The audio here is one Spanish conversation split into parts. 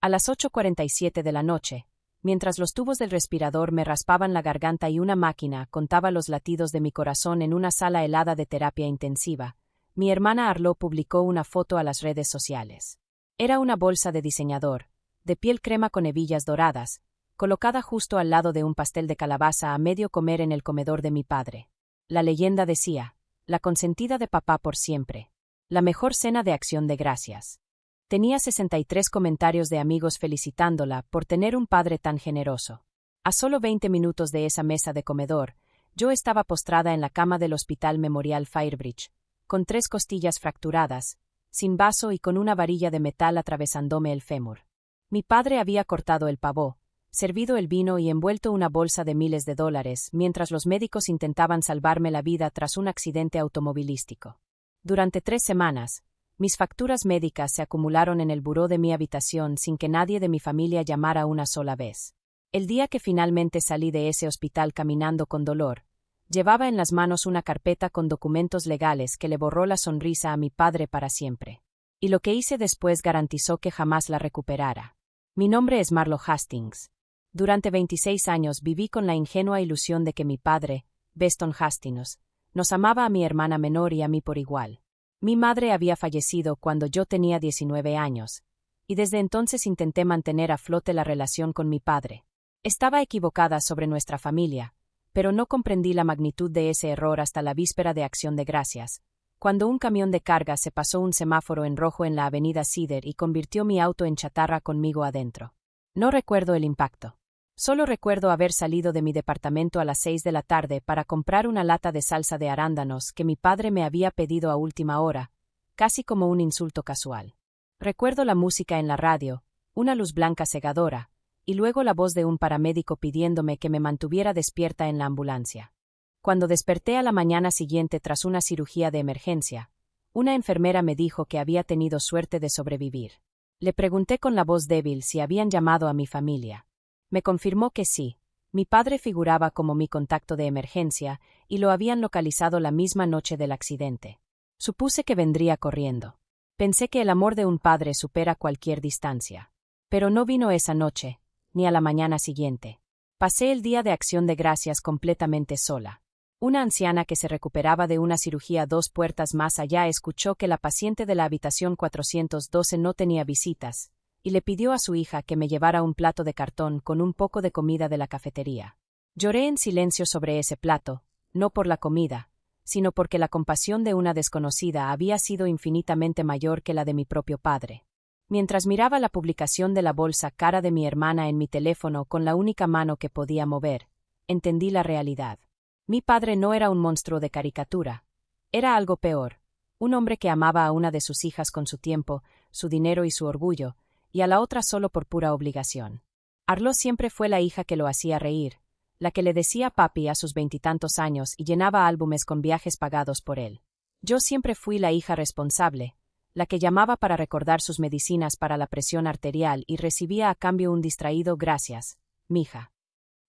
A las 8:47 de la noche, mientras los tubos del respirador me raspaban la garganta y una máquina contaba los latidos de mi corazón en una sala helada de terapia intensiva, mi hermana Arlo publicó una foto a las redes sociales. Era una bolsa de diseñador, de piel crema con hebillas doradas, colocada justo al lado de un pastel de calabaza a medio comer en el comedor de mi padre. La leyenda decía, la consentida de papá por siempre. La mejor cena de acción de gracias. Tenía 63 comentarios de amigos felicitándola por tener un padre tan generoso. A solo 20 minutos de esa mesa de comedor, yo estaba postrada en la cama del Hospital Memorial Firebridge, con 3 costillas fracturadas, sin vaso y con una varilla de metal atravesándome el fémur. Mi padre había cortado el pavó, servido el vino y envuelto una bolsa de miles de dólares, mientras los médicos intentaban salvarme la vida tras un accidente automovilístico. Durante 3 semanas, mis facturas médicas se acumularon en el buró de mi habitación sin que nadie de mi familia llamara una sola vez. El día que finalmente salí de ese hospital caminando con dolor, llevaba en las manos una carpeta con documentos legales que le borró la sonrisa a mi padre para siempre. Y lo que hice después garantizó que jamás la recuperara. Mi nombre es Marlo Hastings. Durante 26 años viví con la ingenua ilusión de que mi padre, Beston Hastings, nos amaba a mi hermana menor y a mí por igual. Mi madre había fallecido cuando yo tenía 19 años, y desde entonces intenté mantener a flote la relación con mi padre. Estaba equivocada sobre nuestra familia, pero no comprendí la magnitud de ese error hasta la víspera de Acción de Gracias, cuando un camión de carga se pasó un semáforo en rojo en la avenida Cedar y convirtió mi auto en chatarra conmigo adentro. No recuerdo el impacto. Solo recuerdo haber salido de mi departamento a las 6 de la tarde para comprar una lata de salsa de arándanos que mi padre me había pedido a última hora, casi como un insulto casual. Recuerdo la música en la radio, una luz blanca cegadora, y luego la voz de un paramédico pidiéndome que me mantuviera despierta en la ambulancia. Cuando desperté a la mañana siguiente tras una cirugía de emergencia, una enfermera me dijo que había tenido suerte de sobrevivir. Le pregunté con la voz débil si habían llamado a mi familia. Me confirmó que sí. Mi padre figuraba como mi contacto de emergencia y lo habían localizado la misma noche del accidente. Supuse que vendría corriendo. Pensé que el amor de un padre supera cualquier distancia. Pero no vino esa noche, ni a la mañana siguiente. Pasé el día de Acción de Gracias completamente sola. Una anciana que se recuperaba de una cirugía 2 puertas más allá escuchó que la paciente de la habitación 412 no tenía visitas, y le pidió a su hija que me llevara un plato de cartón con un poco de comida de la cafetería. Lloré en silencio sobre ese plato, no por la comida, sino porque la compasión de una desconocida había sido infinitamente mayor que la de mi propio padre. Mientras miraba la publicación de la bolsa cara de mi hermana en mi teléfono con la única mano que podía mover, entendí la realidad. Mi padre no era un monstruo de caricatura. Era algo peor. Un hombre que amaba a una de sus hijas con su tiempo, su dinero y su orgullo, y a la otra solo por pura obligación. Arlo siempre fue la hija que lo hacía reír, la que le decía papi a sus 20 y tantos años y llenaba álbumes con viajes pagados por él. Yo siempre fui la hija responsable, la que llamaba para recordar sus medicinas para la presión arterial y recibía a cambio un distraído gracias, mija.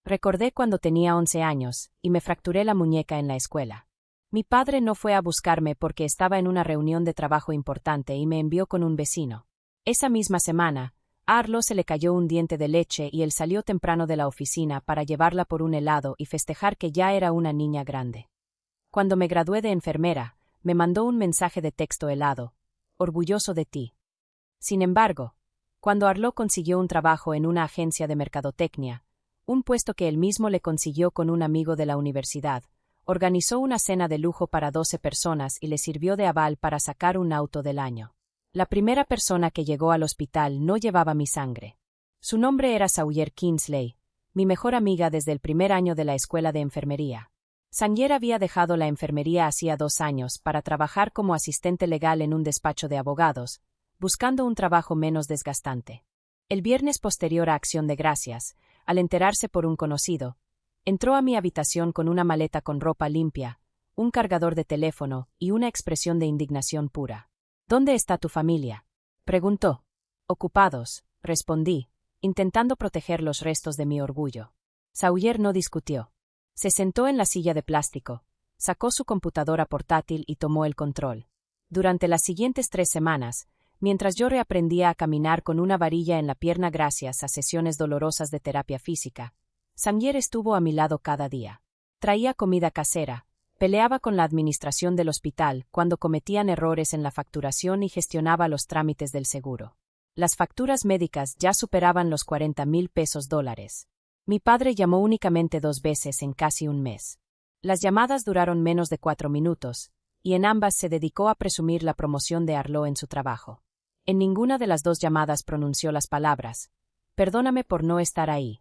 Recordé cuando tenía 11 años, y me fracturé la muñeca en la escuela. Mi padre no fue a buscarme porque estaba en una reunión de trabajo importante y me envió con un vecino. Esa misma semana, a Arlo se le cayó un diente de leche y él salió temprano de la oficina para llevarla por un helado y festejar que ya era una niña grande. Cuando me gradué de enfermera, me mandó un mensaje de texto helado, orgulloso de ti. Sin embargo, cuando Arlo consiguió un trabajo en una agencia de mercadotecnia, un puesto que él mismo le consiguió con un amigo de la universidad, organizó una cena de lujo para 12 personas y le sirvió de aval para sacar un auto del año. La primera persona que llegó al hospital no llevaba mi sangre. Su nombre era Sawyer Kingsley, mi mejor amiga desde el primer año de la escuela de enfermería. Sawyer había dejado la enfermería hacía 2 años para trabajar como asistente legal en un despacho de abogados, buscando un trabajo menos desgastante. El viernes posterior a Acción de Gracias, al enterarse por un conocido, entró a mi habitación con una maleta con ropa limpia, un cargador de teléfono y una expresión de indignación pura. ¿Dónde está tu familia?, preguntó. Ocupados, respondí, intentando proteger los restos de mi orgullo. Sawyer no discutió. Se sentó en la silla de plástico, sacó su computadora portátil y tomó el control. Durante las siguientes 3 semanas, mientras yo reaprendía a caminar con una varilla en la pierna gracias a sesiones dolorosas de terapia física. Xavier estuvo a mi lado cada día. Traía comida casera, peleaba con la administración del hospital cuando cometían errores en la facturación y gestionaba los trámites del seguro. Las facturas médicas ya superaban los 40,000 pesos dólares. Mi padre llamó únicamente 2 veces en casi un mes. Las llamadas duraron menos de 4 minutos, y en ambas se dedicó a presumir la promoción de Arlo en su trabajo. En ninguna de las 2 llamadas pronunció las palabras: «Perdóname por no estar ahí».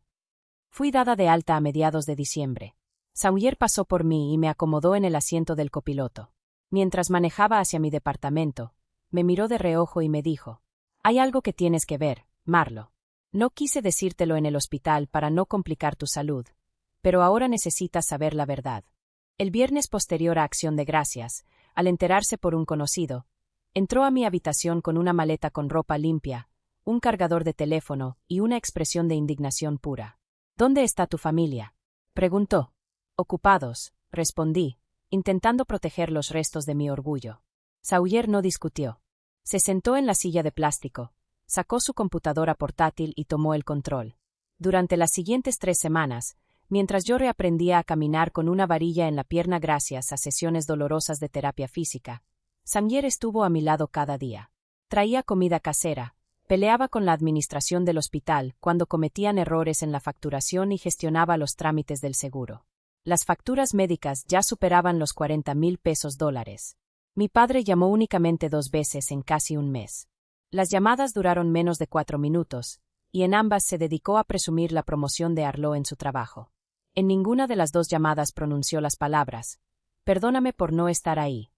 Fui dada de alta a mediados de diciembre. Xavier pasó por mí y me acomodó en el asiento del copiloto. Mientras manejaba hacia mi departamento, me miró de reojo y me dijo: «Hay algo que tienes que ver, Marlo. No quise decírtelo en el hospital para no complicar tu salud, pero ahora necesitas saber la verdad». El viernes posterior a Acción de Gracias, al enterarse por un conocido, entró a mi habitación con una maleta con ropa limpia, un cargador de teléfono y una expresión de indignación pura. «¿Dónde está tu familia?», preguntó. «Ocupados», respondí, intentando proteger los restos de mi orgullo. Xavier no discutió. Se sentó en la silla de plástico, sacó su computadora portátil y tomó el control. Durante las siguientes 3 semanas, mientras yo reaprendía a caminar con una varilla en la pierna gracias a sesiones dolorosas de terapia física, Xavier estuvo a mi lado cada día. Traía comida casera, peleaba con la administración del hospital cuando cometían errores en la facturación y gestionaba los trámites del seguro. Las facturas médicas ya superaban los 40,000 pesos dólares. Mi padre llamó únicamente 2 veces en casi un mes. Las llamadas duraron menos de 4 minutos, y en ambas se dedicó a presumir la promoción de Arlo en su trabajo. En ninguna de las 2 llamadas pronunció las palabras: «Perdóname por no estar ahí».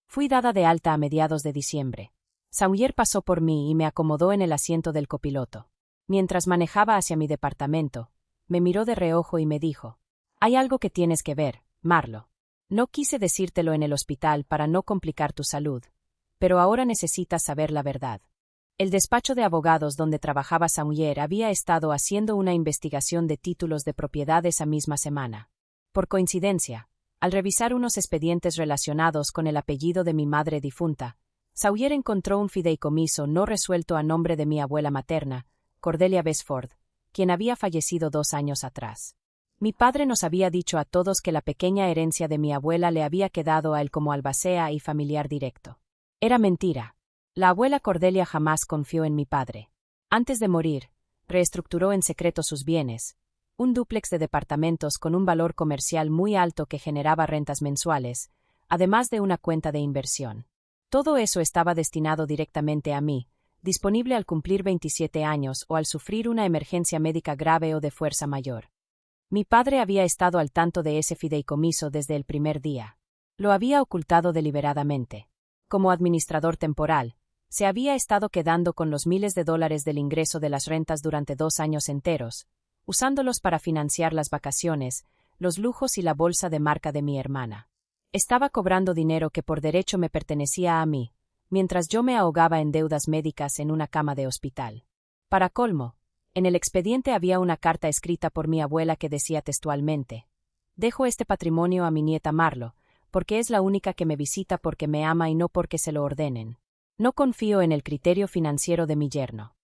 Fui dada de alta a mediados de diciembre. Xavier pasó por mí y me acomodó en el asiento del copiloto. Mientras manejaba hacia mi departamento, me miró de reojo y me dijo: «Hay algo que tienes que ver, Marlo. No quise decírtelo en el hospital para no complicar tu salud, pero ahora necesitas saber la verdad». El despacho de abogados donde trabajaba Xavier había estado haciendo una investigación de títulos de propiedad esa misma semana. Por coincidencia, al revisar unos expedientes relacionados con el apellido de mi madre difunta, Xavier encontró un fideicomiso no resuelto a nombre de mi abuela materna, Cordelia Besford, quien había fallecido 2 años atrás. Mi padre nos había dicho a todos que la pequeña herencia de mi abuela le había quedado a él como albacea y familiar directo. Era mentira. La abuela Cordelia jamás confió en mi padre. Antes de morir, reestructuró en secreto sus bienes, un dúplex de departamentos con un valor comercial muy alto que generaba rentas mensuales, además de una cuenta de inversión. Todo eso estaba destinado directamente a mí, disponible al cumplir 27 años o al sufrir una emergencia médica grave o de fuerza mayor. Mi padre había estado al tanto de ese fideicomiso desde el primer día. Lo había ocultado deliberadamente. Como administrador temporal, se había estado quedando con los miles de dólares del ingreso de las rentas durante 2 años enteros, usándolos para financiar las vacaciones, los lujos y la bolsa de marca de mi hermana. Estaba cobrando dinero que por derecho me pertenecía a mí, mientras yo me ahogaba en deudas médicas en una cama de hospital. Para colmo, en el expediente había una carta escrita por mi abuela que decía textualmente: «Dejo este patrimonio a mi nieta Marlo, porque es la única que me visita porque me ama y no porque se lo ordenen. No confío en el criterio financiero de mi yerno».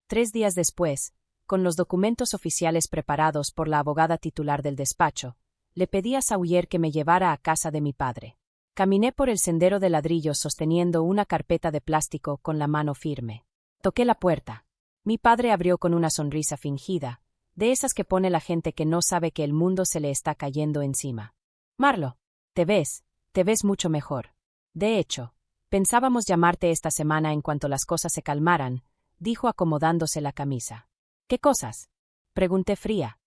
3 días después, con los documentos oficiales preparados por la abogada titular del despacho, le pedí a Xavier que me llevara a casa de mi padre. Caminé por el sendero de ladrillos sosteniendo una carpeta de plástico con la mano firme. Toqué la puerta. Mi padre abrió con una sonrisa fingida, de esas que pone la gente que no sabe que el mundo se le está cayendo encima. «Marlo, te ves mucho mejor. De hecho, pensábamos llamarte esta semana en cuanto las cosas se calmaran», dijo acomodándose la camisa. «¿Qué cosas?», pregunté fría.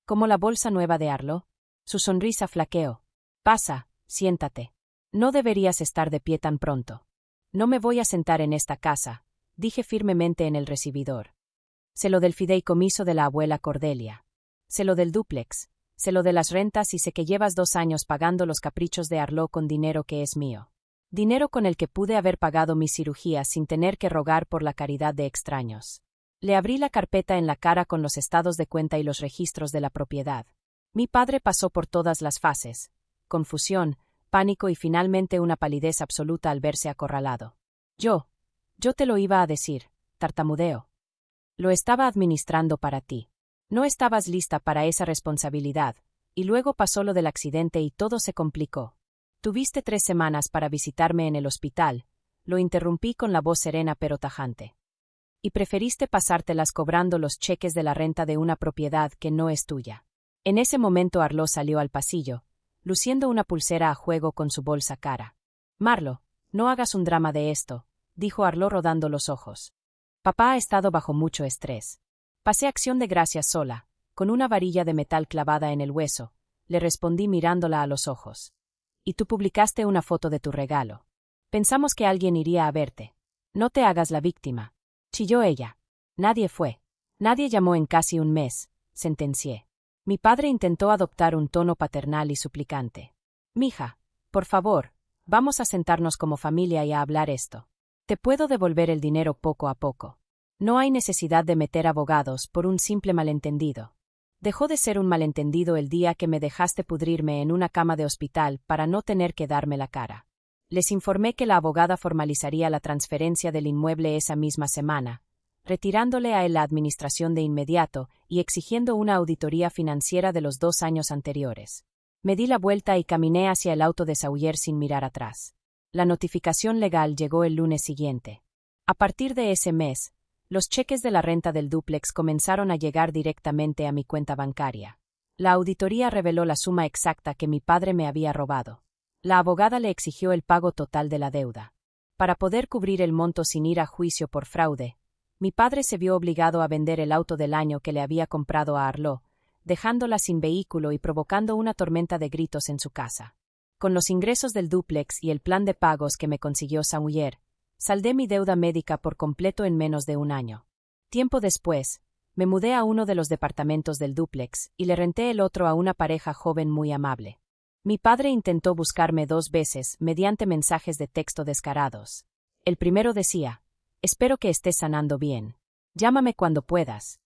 «¿Como la bolsa nueva de Arlo?». Su sonrisa flaqueó. «Pasa, siéntate. No deberías estar de pie tan pronto». «No me voy a sentar en esta casa», dije firmemente en el recibidor. «Sé lo del fideicomiso de la abuela Cordelia. Sé lo del dúplex. Sé lo de las rentas y sé que llevas 2 años pagando los caprichos de Arlo con dinero que es mío. Dinero con el que pude haber pagado mis cirugías sin tener que rogar por la caridad de extraños». Le abrí la carpeta en la cara con los estados de cuenta y los registros de la propiedad. Mi padre pasó por todas las fases: confusión, pánico y finalmente una palidez absoluta al verse acorralado. Yo Yo te lo iba a decir, tartamudeo. Lo estaba administrando para ti. No estabas lista para esa responsabilidad, y luego pasó lo del accidente y todo se complicó. Tuviste 3 semanas para visitarme en el hospital, lo interrumpí con la voz serena pero tajante. Y preferiste pasártelas cobrando los cheques de la renta de una propiedad que no es tuya. En ese momento Arlo salió al pasillo, luciendo una pulsera a juego con su bolsa cara. Marlo, no hagas un drama de esto, dijo Arlo rodando los ojos. Papá ha estado bajo mucho estrés. Pasé acción de gracias sola, con una varilla de metal clavada en el hueso, le respondí mirándola a los ojos. Y tú publicaste una foto de tu regalo. Pensamos que alguien iría a verte. No te hagas la víctima. Chilló ella. Nadie fue. Nadie llamó en casi un mes, sentencié. Mi padre intentó adoptar un tono paternal y suplicante. Mija, por favor, vamos a sentarnos como familia y a hablar esto. Te puedo devolver el dinero poco a poco. No hay necesidad de meter abogados por un simple malentendido. Dejó de ser un malentendido el día que me dejaste pudrirme en una cama de hospital para no tener que darme la cara. Les informé que la abogada formalizaría la transferencia del inmueble esa misma semana, retirándole a él la administración de inmediato y exigiendo una auditoría financiera de los 2 años anteriores. Me di la vuelta y caminé hacia el auto de Sawyer sin mirar atrás. La notificación legal llegó el lunes siguiente. A partir de ese mes, los cheques de la renta del dúplex comenzaron a llegar directamente a mi cuenta bancaria. La auditoría reveló la suma exacta que mi padre me había robado. La abogada le exigió el pago total de la deuda. Para poder cubrir el monto sin ir a juicio por fraude, mi padre se vio obligado a vender el auto del año que le había comprado a Arlo, dejándola sin vehículo y provocando una tormenta de gritos en su casa. Con los ingresos del dúplex y el plan de pagos que me consiguió Sawyer, saldé mi deuda médica por completo en menos de un año. Tiempo después, me mudé a uno de los departamentos del dúplex y le renté el otro a una pareja joven muy amable. Mi padre intentó buscarme 2 veces mediante mensajes de texto descarados. El primero decía, espero que estés sanando bien. Llámame cuando puedas.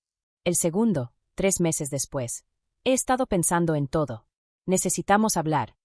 El segundo, 3 meses después, he estado pensando en todo. Necesitamos hablar.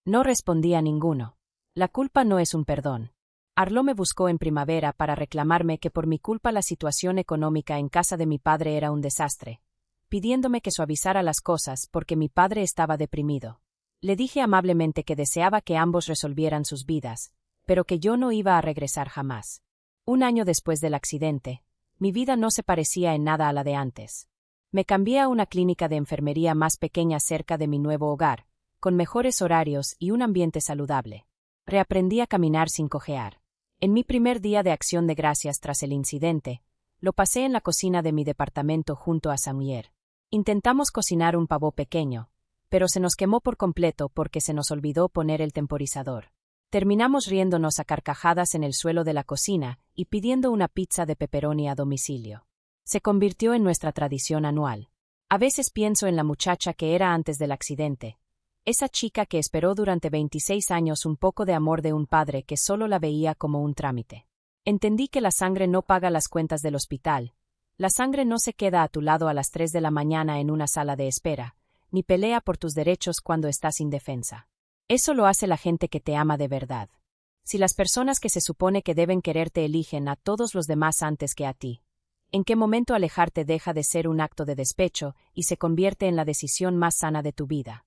No respondí a ninguno. La culpa no es un perdón. Arlo me buscó en primavera para reclamarme que por mi culpa la situación económica en casa de mi padre era un desastre, pidiéndome que suavizara las cosas porque mi padre estaba deprimido. Le dije amablemente que deseaba que ambos resolvieran sus vidas, pero que yo no iba a regresar jamás. 1 año después del accidente, mi vida no se parecía en nada a la de antes. Me cambié a una clínica de enfermería más pequeña cerca de mi nuevo hogar, con mejores horarios y un ambiente saludable. Reaprendí a caminar sin cojear. En mi primer día de acción de gracias tras el incidente, lo pasé en la cocina de mi departamento junto a Sawyer. Intentamos cocinar un pavo pequeño, pero se nos quemó por completo porque se nos olvidó poner el temporizador. Terminamos riéndonos a carcajadas en el suelo de la cocina y pidiendo una pizza de pepperoni a domicilio. Se convirtió en nuestra tradición anual. A veces pienso en la muchacha que era antes del accidente. Esa chica que esperó durante 26 años un poco de amor de un padre que solo la veía como un trámite. Entendí que la sangre no paga las cuentas del hospital. La sangre no se queda a tu lado a las 3 de la mañana en una sala de espera, ni pelea por tus derechos cuando estás indefensa. Eso lo hace la gente que te ama de verdad. Si las personas que se supone que deben quererte eligen a todos los demás antes que a ti, ¿en qué momento alejarte deja de ser un acto de despecho y se convierte en la decisión más sana de tu vida?